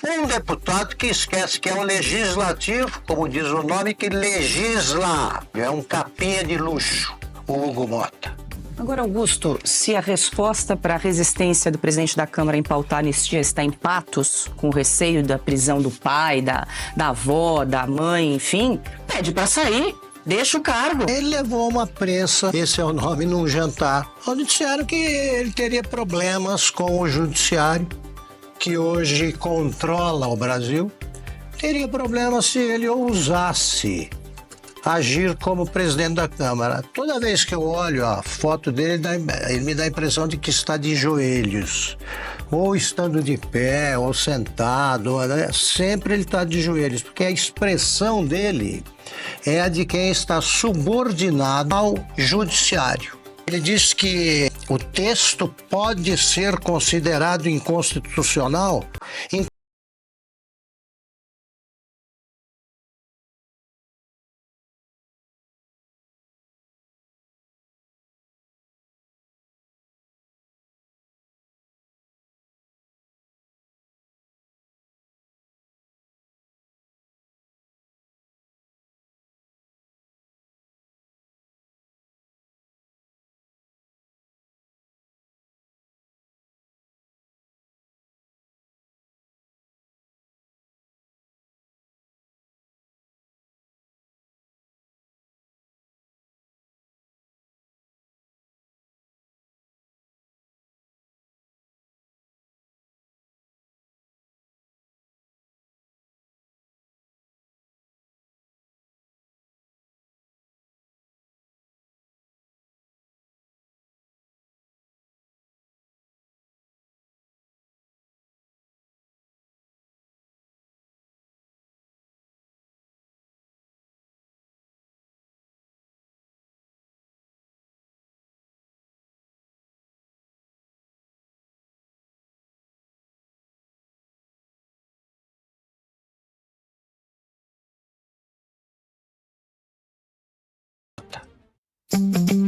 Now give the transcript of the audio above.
Um deputado que esquece que é um legislativo, como diz o nome, que legisla. É um capinha de luxo, o Hugo Mota. Agora, Augusto, se a resposta para a resistência do presidente da Câmara em pautar a anistia está em Patos, com receio da prisão do pai, da avó, da mãe, enfim, pede para sair, deixa o cargo. Ele levou uma prensa, esse é o nome, num jantar, onde disseram que ele teria problemas com o judiciário, que hoje controla o Brasil, teria problemas se ele ousasse agir como presidente da Câmara. Toda vez que eu olho a foto dele, ele me dá a impressão de que está de joelhos. Ou estando de pé, ou sentado, né? Sempre ele está de joelhos, porque a expressão dele é a de quem está subordinado ao judiciário. Ele diz que o texto pode ser considerado inconstitucional Thank you.